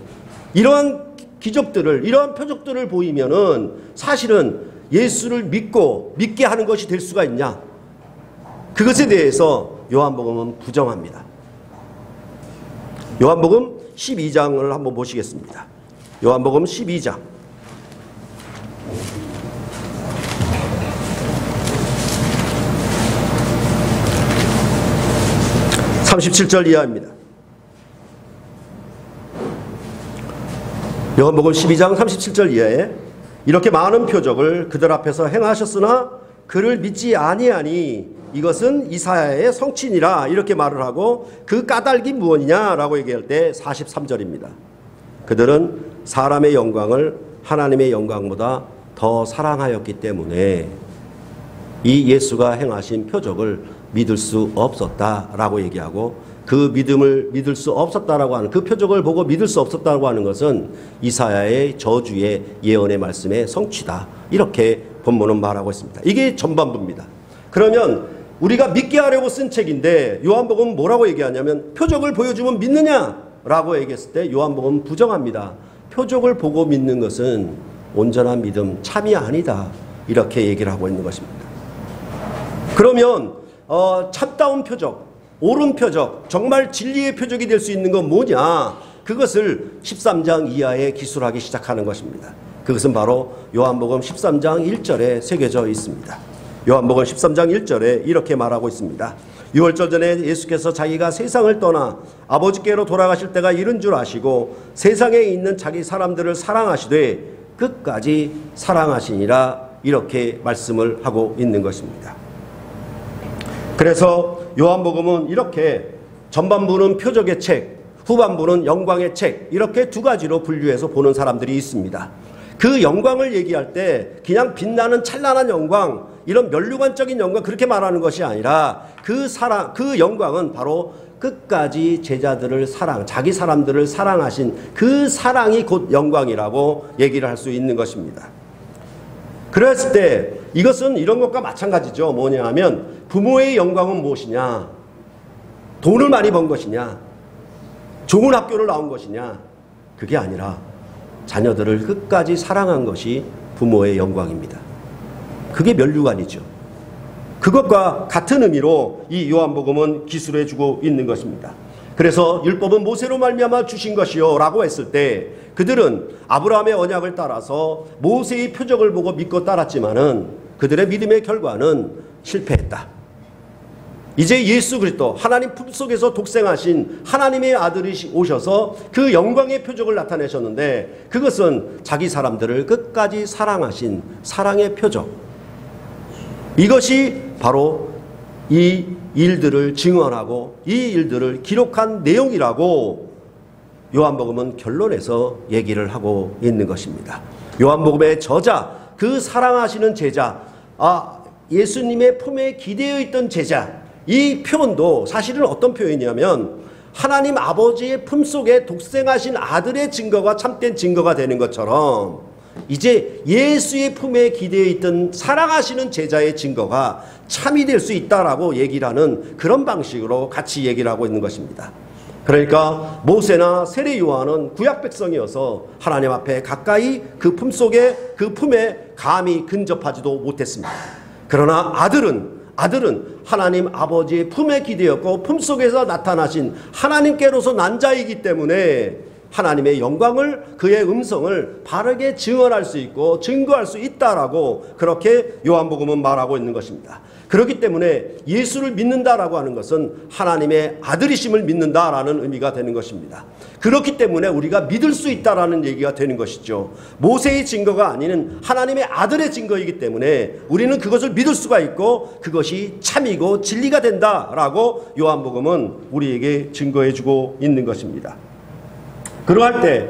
이러한 기적들을, 이러한 표적들을 보이면은 사실은 예수를 믿게 하는 것이 될 수가 있냐? 그것에 대해서 요한복음은 부정합니다. 요한복음 12장을 한번 보시겠습니다. 요한복음 12장. (37절) 이하입니다. 요한복음 12장 37절 이하에 이렇게 많은 표적을 그들 앞에서 행하셨으나 그를 믿지 아니하니 이것은 이사야의 성취니라, 이렇게 말을 하고, 그 까닭이 무엇이냐라고 얘기할 때 43절입니다. 그들은 사람의 영광을 하나님의 영광보다 더 사랑하였기 때문에 이 예수가 행하신 표적을 믿을 수 없었다라고 얘기하고, 그 믿음을 믿을 수 없었다라고 하는, 그 표적을 보고 믿을 수 없었다라고 하는 것은 이사야의 저주의 예언의 말씀의 성취다, 이렇게 본문은 말하고 있습니다. 이게 전반부입니다. 그러면 우리가 믿게 하려고 쓴 책인데 요한복음은 뭐라고 얘기하냐면 표적을 보여주면 믿느냐라고 얘기했을 때 요한복음은 부정합니다. 표적을 보고 믿는 것은 온전한 믿음, 참이 아니다. 이렇게 얘기를 하고 있는 것입니다. 그러면 참다운 표적, 옳은 표적, 정말 진리의 표적이 될 수 있는 건 뭐냐? 그것을 13장 이하에 기술하기 시작하는 것입니다. 그것은 바로 요한복음 13장 1절에 새겨져 있습니다. 요한복음 13장 1절에 이렇게 말하고 있습니다. 유월절 전에 예수께서 자기가 세상을 떠나 아버지께로 돌아가실 때가 이른 줄 아시고 세상에 있는 자기 사람들을 사랑하시되 끝까지 사랑하시니라 이렇게 말씀을 하고 있는 것입니다. 그래서 요한복음은 이렇게 전반부는 표적의 책, 후반부는 영광의 책 이렇게 두 가지로 분류해서 보는 사람들이 있습니다. 그 영광을 얘기할 때 그냥 빛나는 찬란한 영광, 이런 면류관적인 영광 그렇게 말하는 것이 아니라 그 영광은 바로 끝까지 제자들을 자기 사람들을 사랑하신 그 사랑이 곧 영광이라고 얘기를 할 수 있는 것입니다. 그랬을 때 이것은 이런 것과 마찬가지죠. 뭐냐 하면 부모의 영광은 무엇이냐? 돈을 많이 번 것이냐? 좋은 학교를 나온 것이냐? 그게 아니라 자녀들을 끝까지 사랑한 것이 부모의 영광입니다. 그게 면류관이죠. 그것과 같은 의미로 이 요한복음은 기술해 주고 있는 것입니다. 그래서 율법은 모세로 말미암아 주신 것이요 라고 했을 때 그들은 아브라함의 언약을 따라서 모세의 표적을 보고 믿고 따랐지만은 그들의 믿음의 결과는 실패했다. 이제 예수 그리스도 하나님 품속에서 독생하신 하나님의 아들이 오셔서 그 영광의 표적을 나타내셨는데 그것은 자기 사람들을 끝까지 사랑하신 사랑의 표적. 이것이 바로 이 일들을 증언하고 이 일들을 기록한 내용이라고 요한복음은 결론에서 얘기를 하고 있는 것입니다. 요한복음의 저자, 그 사랑하시는 제자, 예수님의 품에 기대어 있던 제자, 이 표현도 사실은 어떤 표현이냐면 하나님 아버지의 품속에 독생하신 아들의 증거가 참된 증거가 되는 것처럼 이제 예수의 품에 기대어 있던 사랑하시는 제자의 증거가 참이 될 수 있다라고 얘기를 하는 그런 방식으로 같이 얘기를 하고 있는 것입니다. 그러니까 모세나 세례 요한은 구약 백성이어서 하나님 앞에 가까이 그 품속에 그 품에 감히 근접하지도 못했습니다. 그러나 아들은 하나님 아버지의 품에 기대었고 품속에서 나타나신 하나님께로서 난 자이기 때문에 하나님의 영광을, 그의 음성을 바르게 증언할 수 있고 증거할 수 있다라고 그렇게 요한복음은 말하고 있는 것입니다. 그렇기 때문에 예수를 믿는다라고 하는 것은 하나님의 아들이심을 믿는다라는 의미가 되는 것입니다. 그렇기 때문에 우리가 믿을 수 있다라는 얘기가 되는 것이죠. 모세의 증거가 아닌 하나님의 아들의 증거이기 때문에 우리는 그것을 믿을 수가 있고 그것이 참이고 진리가 된다라고 요한복음은 우리에게 증거해 주고 있는 것입니다. 그러할 때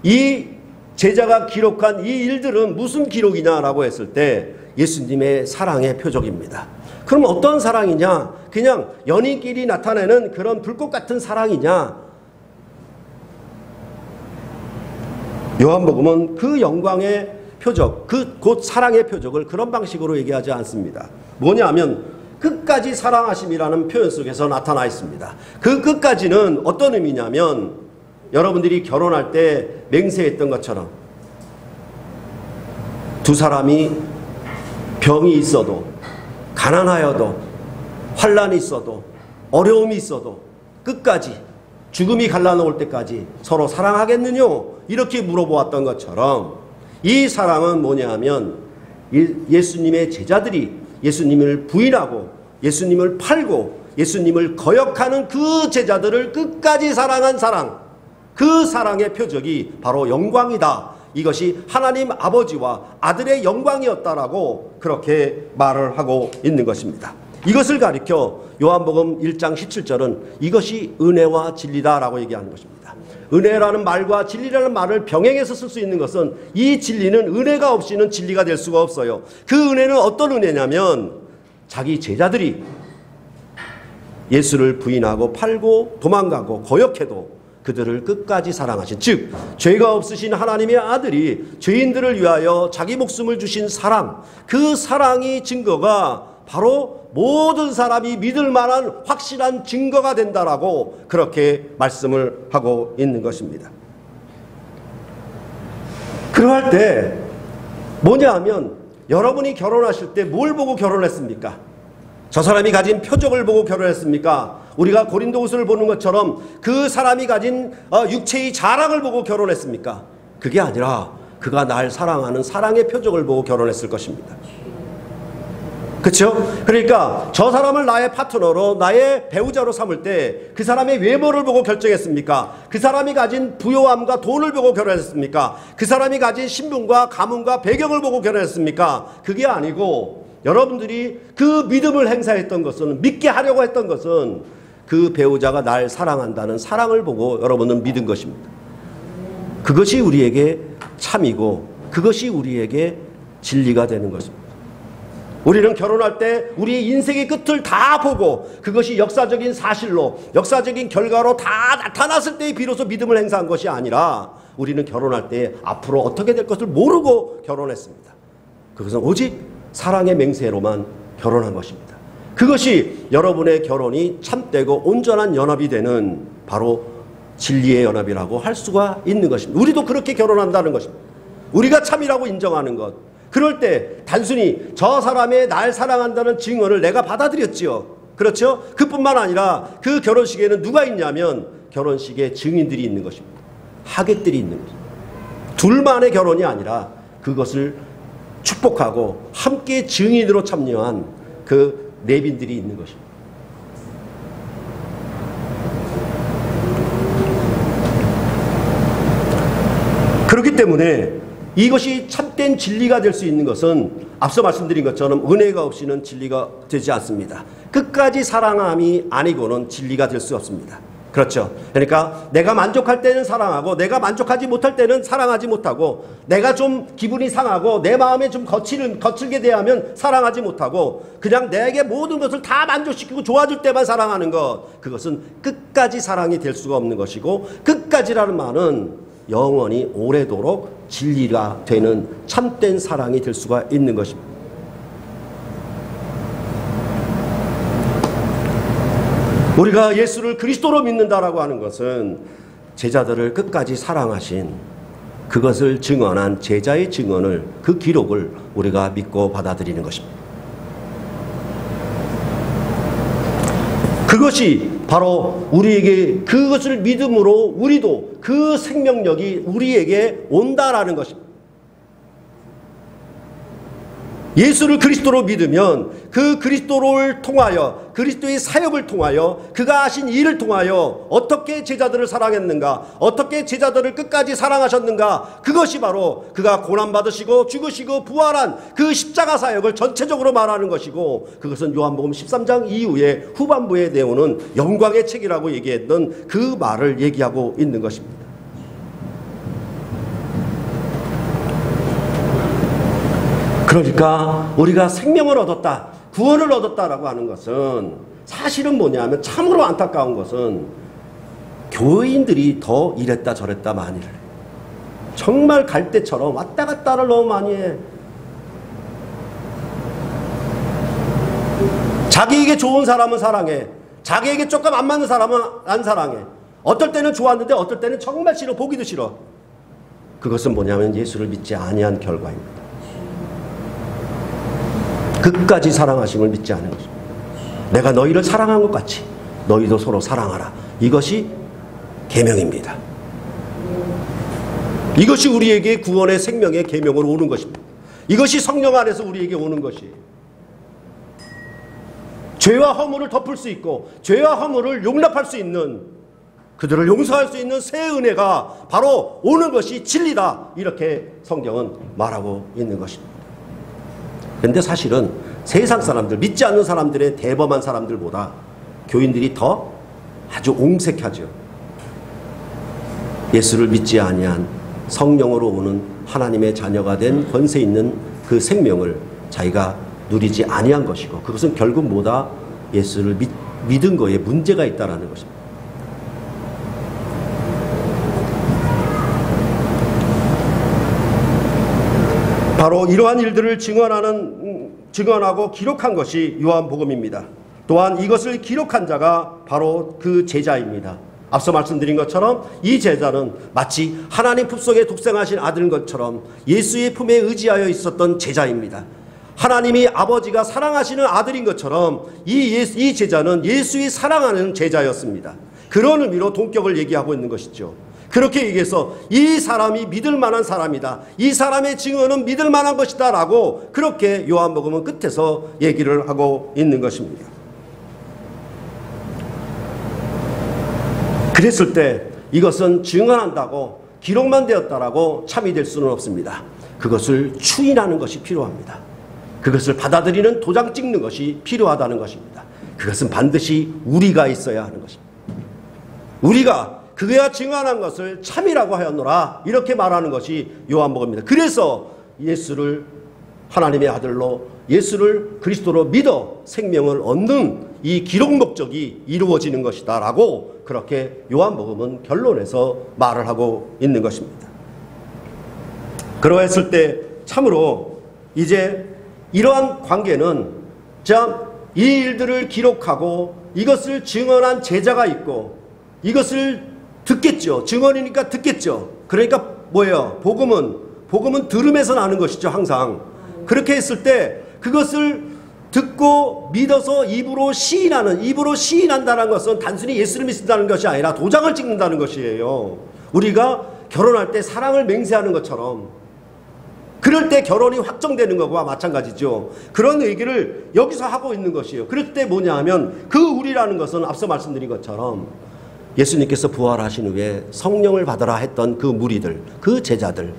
이 제자가 기록한 이 일들은 무슨 기록이냐라고 했을 때 예수님의 사랑의 표적입니다. 그럼 어떤 사랑이냐? 그냥 연인끼리 나타내는 그런 불꽃 같은 사랑이냐? 요한복음은 그 영광의 표적, 곧 사랑의 표적을 그런 방식으로 얘기하지 않습니다. 뭐냐 하면 끝까지 사랑하심이라는 표현 속에서 나타나 있습니다. 그 끝까지는 어떤 의미냐면 여러분들이 결혼할 때 맹세했던 것처럼 두 사람이 병이 있어도 가난하여도 환난이 있어도 어려움이 있어도 끝까지 죽음이 갈라놓을 때까지 서로 사랑하겠느냐 이렇게 물어보았던 것처럼 이 사랑은 뭐냐 하면 예수님의 제자들이 예수님을 부인하고 예수님을 팔고 예수님을 거역하는 그 제자들을 끝까지 사랑한 사랑, 그 사랑의 표적이 바로 영광이다. 이것이 하나님 아버지와 아들의 영광이었다라고 그렇게 말을 하고 있는 것입니다. 이것을 가리켜 요한복음 1장 17절은 이것이 은혜와 진리다라고 얘기하는 것입니다. 은혜라는 말과 진리라는 말을 병행해서 쓸 수 있는 것은 이 진리는 은혜가 없이는 진리가 될 수가 없어요. 그 은혜는 어떤 은혜냐면 자기 제자들이 예수를 부인하고 팔고 도망가고 거역해도 그들을 끝까지 사랑하신, 즉 죄가 없으신 하나님의 아들이 죄인들을 위하여 자기 목숨을 주신 사랑, 그 사랑이 증거가 바로 모든 사람이 믿을 만한 확실한 증거가 된다라고 그렇게 말씀을 하고 있는 것입니다. 그러할 때 뭐냐 하면 여러분이 결혼하실 때 뭘 보고 결혼했습니까? 저 사람이 가진 표적을 보고 결혼했습니까? 우리가 고린도후서를 보는 것처럼 그 사람이 가진 육체의 자랑을 보고 결혼했습니까? 그게 아니라 그가 날 사랑하는 사랑의 표적을 보고 결혼했을 것입니다. 그렇죠? 그러니까 저 사람을 나의 파트너로, 나의 배우자로 삼을 때 그 사람의 외모를 보고 결정했습니까? 그 사람이 가진 부요함과 돈을 보고 결혼했습니까? 그 사람이 가진 신분과 가문과 배경을 보고 결혼했습니까? 그게 아니고 여러분들이 그 믿음을 행사했던 것은, 믿게 하려고 했던 것은 그 배우자가 날 사랑한다는 사랑을 보고 여러분은 믿은 것입니다. 그것이 우리에게 참이고 그것이 우리에게 진리가 되는 것입니다. 우리는 결혼할 때 우리의 인생의 끝을 다 보고 그것이 역사적인 사실로, 역사적인 결과로 다 나타났을 때 비로소 믿음을 행사한 것이 아니라 우리는 결혼할 때 앞으로 어떻게 될 것을 모르고 결혼했습니다. 그것은 오직 사랑의 맹세로만 결혼한 것입니다. 그것이 여러분의 결혼이 참되고 온전한 연합이 되는 바로 진리의 연합이라고 할 수가 있는 것입니다. 우리도 그렇게 결혼한다는 것입니다. 우리가 참이라고 인정하는 것. 그럴 때 단순히 저 사람의 날 사랑한다는 증언을 내가 받아들였지요. 그렇죠? 그뿐만 아니라 그 결혼식에는 누가 있냐면 결혼식에 증인들이 있는 것입니다. 하객들이 있는 것입니다. 둘만의 결혼이 아니라 그것을 축복하고 함께 증인으로 참여한 그 내빈들이 있는 것입니다. 그렇기 때문에 이것이 참된 진리가 될 수 있는 것은 앞서 말씀드린 것처럼 은혜가 없이는 진리가 되지 않습니다. 끝까지 사랑함이 아니고는 진리가 될 수 없습니다. 그렇죠. 그러니까 내가 만족할 때는 사랑하고 내가 만족하지 못할 때는 사랑하지 못하고 내가 좀 기분이 상하고 내 마음에 좀 거칠게 대하면 사랑하지 못하고 그냥 내게 모든 것을 다 만족시키고 좋아줄 때만 사랑하는 것, 그것은 끝까지 사랑이 될 수가 없는 것이고, 끝까지라는 말은 영원히 오래도록 진리가 되는 참된 사랑이 될 수가 있는 것입니다. 우리가 예수를 그리스도로 믿는다라고 하는 것은 제자들을 끝까지 사랑하신 그것을 증언한 제자의 증언을, 그 기록을 우리가 믿고 받아들이는 것입니다. 그것이 바로 우리에게, 그것을 믿음으로 우리도 그 생명력이 우리에게 온다라는 것입니다. 예수를 그리스도로 믿으면 그 그리스도를 통하여, 그리스도의 사역을 통하여, 그가 하신 일을 통하여 어떻게 제자들을 사랑했는가, 어떻게 제자들을 끝까지 사랑하셨는가, 그것이 바로 그가 고난받으시고 죽으시고 부활한 그 십자가 사역을 전체적으로 말하는 것이고, 그것은 요한복음 13장 이후에 후반부에 내오는 영광의 책이라고 얘기했던 그 말을 얘기하고 있는 것입니다. 그러니까 우리가 생명을 얻었다, 구원을 얻었다라고 하는 것은 사실은 뭐냐면, 참으로 안타까운 것은 교인들이 더 이랬다 저랬다 많이 해요. 정말 갈대처럼 왔다 갔다를 너무 많이 해. 자기에게 좋은 사람은 사랑해, 자기에게 조금 안 맞는 사람은 안 사랑해. 어떨 때는 좋았는데 어떨 때는 정말 싫어, 보기도 싫어. 그것은 뭐냐면 예수를 믿지 아니한 결과입니다. 끝까지 사랑하심을 믿지 않은 것입니다. 내가 너희를 사랑한 것 같이 너희도 서로 사랑하라. 이것이 계명입니다. 이것이 우리에게 구원의 생명의 계명으로 오는 것입니다. 이것이 성령 안에서 우리에게 오는 것이에요. 죄와 허물을 덮을 수 있고 죄와 허물을 용납할 수 있는, 그들을 용서할 수 있는 새 은혜가 바로 오는 것이 진리다. 이렇게 성경은 말하고 있는 것입니다. 그런데 사실은 세상 사람들, 믿지 않는 사람들의 대범한 사람들보다 교인들이 더 아주 옹색하죠. 예수를 믿지 아니한 성령으로 오는 하나님의 자녀가 된 권세 있는 그 생명을 자기가 누리지 아니한 것이고, 그것은 결국 뭐다? 예수를 믿은 거에 문제가 있다라는 것입니다. 바로 이러한 일들을 증언하는 증언하고 기록한 것이 요한복음입니다. 또한 이것을 기록한 자가 바로 그 제자입니다. 앞서 말씀드린 것처럼 이 제자는 마치 하나님 품속에 독생하신 아들인 것처럼 예수의 품에 의지하여 있었던 제자입니다. 하나님이 아버지가 사랑하시는 아들인 것처럼 이 제자는 예수의 사랑하는 제자였습니다. 그런 의미로 동격을 얘기하고 있는 것이죠. 그렇게 얘기해서 이 사람이 믿을 만한 사람이다. 이 사람의 증언은 믿을 만한 것이다 라고 그렇게 요한복음은 끝에서 얘기를 하고 있는 것입니다. 그랬을 때 이것은 증언한다고 기록만 되었다라고 참이 될 수는 없습니다. 그것을 추인하는 것이 필요합니다. 그것을 받아들이는 도장 찍는 것이 필요하다는 것입니다. 그것은 반드시 우리가 있어야 하는 것입니다. 우리가 그가 증언한 것을 참이라고 하였노라 이렇게 말하는 것이 요한복음입니다. 그래서 예수를 하나님의 아들로 예수를 그리스도로 믿어 생명을 얻는 이 기록 목적이 이루어지는 것이다 라고 그렇게 요한복음은 결론에서 말을 하고 있는 것입니다. 그러했을 때 참으로 이제 이러한 관계는 이 일들을 기록하고 이것을 증언한 제자가 있고 이것을 듣겠죠. 증언이니까 듣겠죠. 그러니까 뭐예요? 복음은 들음에서 나는 것이죠. 항상. 그렇게 했을 때 그것을 듣고 믿어서 입으로 시인한다는 것은 단순히 예수를 믿는다는 것이 아니라 도장을 찍는다는 것이에요. 우리가 결혼할 때 사랑을 맹세하는 것처럼 그럴 때 결혼이 확정되는 것과 마찬가지죠. 그런 얘기를 여기서 하고 있는 것이에요. 그럴 때 뭐냐 하면 그 우리라는 것은 앞서 말씀드린 것처럼 예수님께서 부활하신 후에 성령을 받으라 했던 그 무리들, 그 제자들,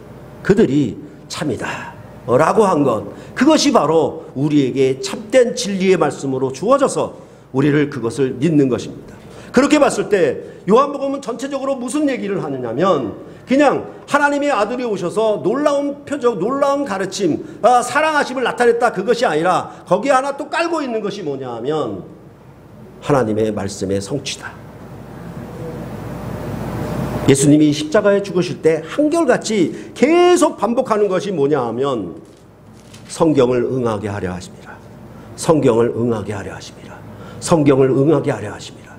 그들이 참이다 라고 한 것, 그것이 바로 우리에게 참된 진리의 말씀으로 주어져서 우리를 그것을 믿는 것입니다. 그렇게 봤을 때 요한복음은 전체적으로 무슨 얘기를 하느냐면 그냥 하나님의 아들이 오셔서 놀라운 표적, 놀라운 가르침, 사랑하심을 나타냈다 그것이 아니라 거기에 하나 또 깔고 있는 것이 뭐냐 하면 하나님의 말씀의 성취다. 예수님이 십자가에 죽으실 때 한결같이 계속 반복하는 것이 뭐냐 하면 성경을 응하게 하려 하십니다. 성경을 응하게 하려 하십니다. 성경을 응하게 하려 하십니다.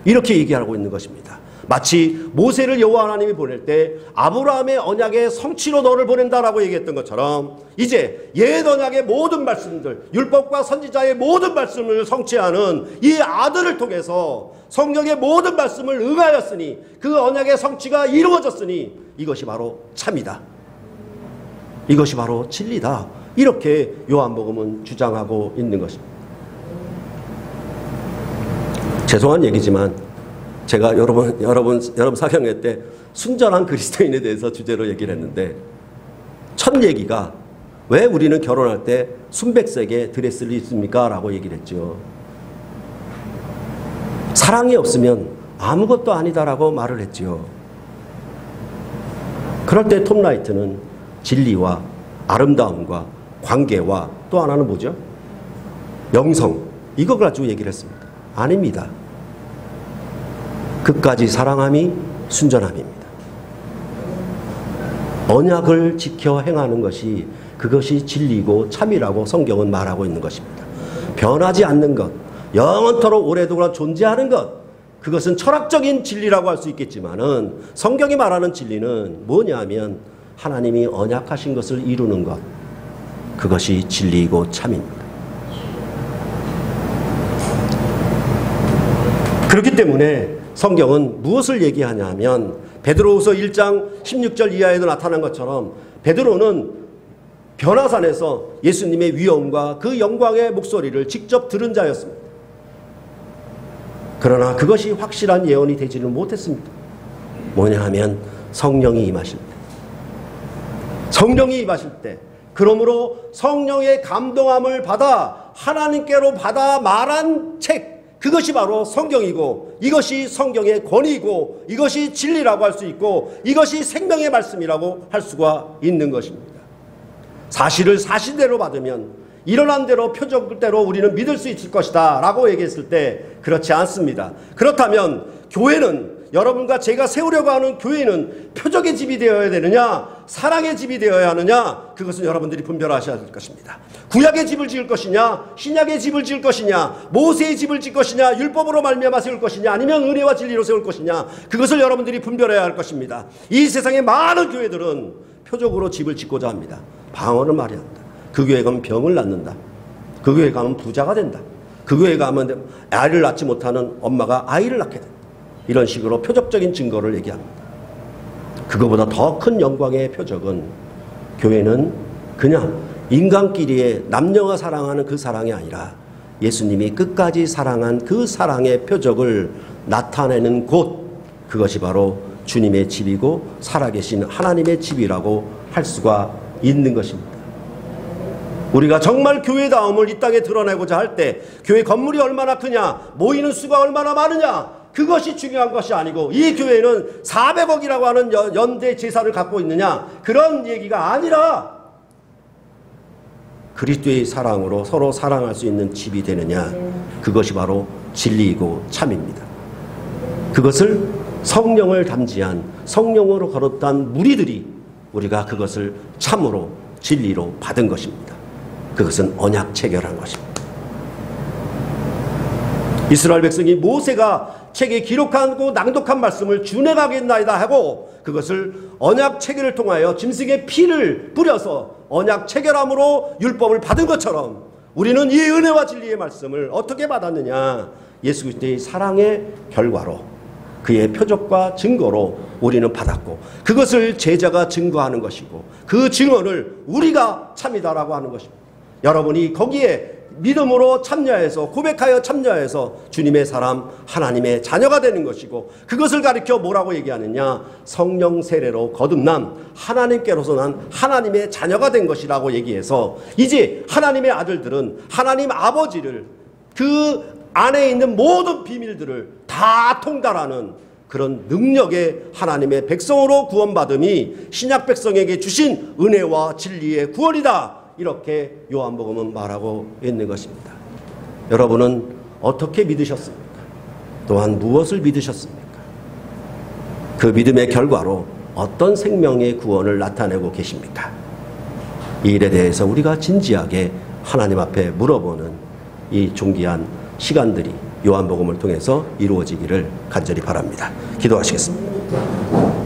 이렇게 얘기하고 있는 것입니다. 마치 모세를 여호와 하나님이 보낼 때 아브라함의 언약의 성취로 너를 보낸다라고 얘기했던 것처럼 이제 옛 언약의 모든 말씀들, 율법과 선지자의 모든 말씀을 성취하는 이 아들을 통해서 성경의 모든 말씀을 응하였으니 그 언약의 성취가 이루어졌으니 이것이 바로 참이다. 이것이 바로 진리다. 이렇게 요한복음은 주장하고 있는 것입니다. 죄송한 얘기지만 제가 여러분 사경회 때 순전한 그리스도인에 대해서 주제로 얘기를 했는데 첫 얘기가 왜 우리는 결혼할 때 순백색의 드레스를 입습니까? 라고 얘기를 했죠. 사랑이 없으면 아무것도 아니다라고 말을 했죠. 그럴 때 톰 라이트는 진리와 아름다움과 관계와 또 하나는 뭐죠? 영성, 이거 가지고 얘기를 했습니다. 아닙니다. 끝까지 사랑함이 순전함입니다. 언약을 지켜 행하는 것이 그것이 진리고 참이라고 성경은 말하고 있는 것입니다. 변하지 않는 것, 영원토록 오래도록 존재하는 것, 그것은 철학적인 진리라고 할 수 있겠지만은 성경이 말하는 진리는 뭐냐면 하나님이 언약하신 것을 이루는 것, 그것이 진리이고 참입니다. 그렇기 때문에 성경은 무엇을 얘기하냐면 베드로후서 1장 16절 이하에도 나타난 것처럼 베드로는 변화산에서 예수님의 위엄과 그 영광의 목소리를 직접 들은 자였습니다. 그러나 그것이 확실한 예언이 되지는 못했습니다. 뭐냐 하면 성령이 임하실 때, 성령이 임하실 때, 그러므로 성령의 감동함을 받아 하나님께로 받아 말한 책, 그것이 바로 성경이고 이것이 성경의 권위이고 이것이 진리라고 할 수 있고 이것이 생명의 말씀이라고 할 수가 있는 것입니다. 사실을 사실대로 받으면 일어난 대로 표적대로 우리는 믿을 수 있을 것이다 라고 얘기했을 때 그렇지 않습니다. 그렇다면 교회는 여러분과 제가 세우려고 하는 교회는 표적의 집이 되어야 되느냐, 사랑의 집이 되어야 하느냐, 그것은 여러분들이 분별하셔야 될 것입니다. 구약의 집을 지을 것이냐, 신약의 집을 지을 것이냐, 모세의 집을 지을 것이냐, 율법으로 말미암아 세울 것이냐, 아니면 은혜와 진리로 세울 것이냐, 그것을 여러분들이 분별해야 할 것입니다. 이 세상의 많은 교회들은 표적으로 집을 짓고자 합니다. 방언을 말해야 한다. 그 교회 가면 병을 낳는다. 그 교회 가면 부자가 된다. 그 교회 가면 아이를 낳지 못하는 엄마가 아이를 낳게 된다. 이런 식으로 표적적인 증거를 얘기합니다. 그거보다 더 큰 영광의 표적은 교회는 그냥 인간끼리의 남녀가 사랑하는 그 사랑이 아니라 예수님이 끝까지 사랑한 그 사랑의 표적을 나타내는 곳, 그것이 바로 주님의 집이고 살아계신 하나님의 집이라고 할 수가 있는 것입니다. 우리가 정말 교회다움을 이 땅에 드러내고자 할 때 교회 건물이 얼마나 크냐, 모이는 수가 얼마나 많으냐, 그것이 중요한 것이 아니고 이 교회는 400억이라고 하는 연대 재산을 갖고 있느냐, 그런 얘기가 아니라 그리스도의 사랑으로 서로 사랑할 수 있는 집이 되느냐, 그것이 바로 진리이고 참입니다. 그것을 성령을 담지한, 성령으로 거듭난 무리들이 우리가 그것을 참으로 진리로 받은 것입니다. 그것은 언약 체결한 것입니다. 이스라엘 백성이 모세가 책에 기록하고 낭독한 말씀을 준행하겠나이다 하고 그것을 언약 체결을 통하여 짐승의 피를 뿌려서 언약 체결함으로 율법을 받은 것처럼 우리는 이 은혜와 진리의 말씀을 어떻게 받았느냐, 예수 그리스도의 사랑의 결과로, 그의 표적과 증거로 우리는 받았고, 그것을 제자가 증거하는 것이고 그 증언을 우리가 참이다라고 하는 것입니다. 여러분이 거기에 믿음으로 참여해서, 고백하여 참여해서 주님의 사람, 하나님의 자녀가 되는 것이고, 그것을 가리켜 뭐라고 얘기하느냐, 성령 세례로 거듭난 하나님께로서 난 하나님의 자녀가 된 것이라고 얘기해서 이제 하나님의 아들들은 하나님 아버지를, 그 안에 있는 모든 비밀들을 다 통달하는 그런 능력의 하나님의 백성으로 구원받음이 신약 백성에게 주신 은혜와 진리의 구원이다, 이렇게 요한복음은 말하고 있는 것입니다. 여러분은 어떻게 믿으셨습니까? 또한 무엇을 믿으셨습니까? 그 믿음의 결과로 어떤 생명의 구원을 나타내고 계십니까? 이 일에 대해서 우리가 진지하게 하나님 앞에 물어보는 이 존귀한 시간들이 요한복음을 통해서 이루어지기를 간절히 바랍니다. 기도하시겠습니다.